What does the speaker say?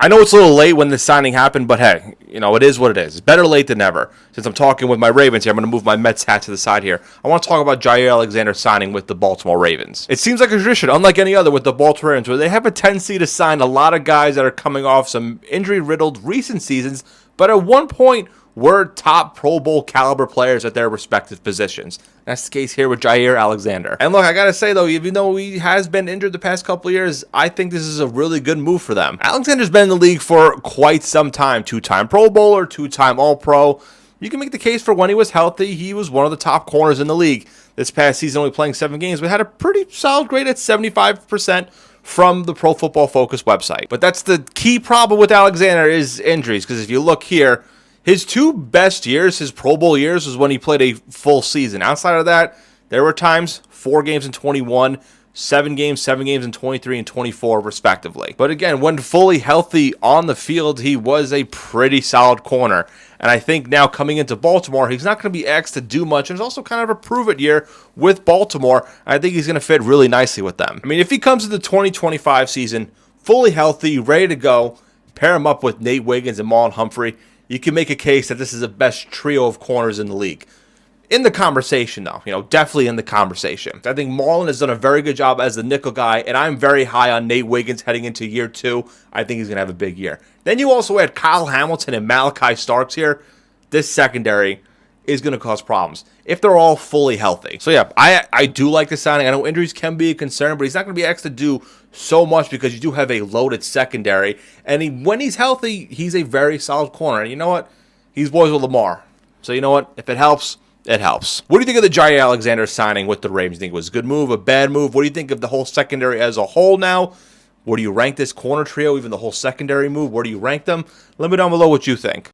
I know it's a little late when this signing happened, but hey, it is what it is. It's better late than never. Since I'm talking with my Ravens here, I'm going to move my Mets hat to the side here. I want to talk about Jaire Alexanders signing with the Baltimore Ravens. It seems like a tradition, unlike any other with the Baltimore Ravens, where they have a tendency to sign a lot of guys that are coming off some injury-riddled recent seasons, but at one point were top Pro Bowl caliber players at their respective positions. That's the case here with Jaire Alexander. And look, I gotta say though, even though he has been injured the past couple of years, I think this is a really good move for them. Alexander's been in the league for quite some time. Two-time Pro Bowler, two-time All-Pro. You can make the case for when he was healthy, he was one of the top corners in the league. This past season, only playing 7 games, but had a pretty solid grade at 75% from the Pro Football Focus website. But that's the key problem with Alexander is injuries, because if you look here, his 2 best years, his Pro Bowl years, was when he played a full season. Outside of that, there were times 4 games in 21, 7 games in 23 and 24, respectively. But again, when fully healthy on the field, he was a pretty solid corner. And I think now coming into Baltimore, he's not going to be asked to do much. And it's also kind of a prove-it year with Baltimore. I think he's going to fit really nicely with them. I mean, if he comes to the 2025 season fully healthy, ready to go, pair him up with Nate Wiggins and Marlon Humphrey, you can make a case that this is the best trio of corners in the league. In the conversation, though, definitely in the conversation. I think Marlon has done a very good job as the nickel guy, and I'm very high on Nate Wiggins heading into year 2. I think he's going to have a big year. Then you also add Kyle Hamilton and Malachi Starks here. This secondary is going to cause problems if they're all fully healthy. So yeah, I do like the signing. I know injuries can be a concern, but he's not going to be asked to do so much because you do have a loaded secondary. And when he's healthy, he's a very solid corner. And you know what? He's boys with Lamar. So you know what? If it helps, it helps. What do you think of the Jaire Alexander signing with the Ravens? You think it was a good move, a bad move? What do you think of the whole secondary as a whole now? Where do you rank this corner trio, even the whole secondary move? Where do you rank them? Let me know down below what you think.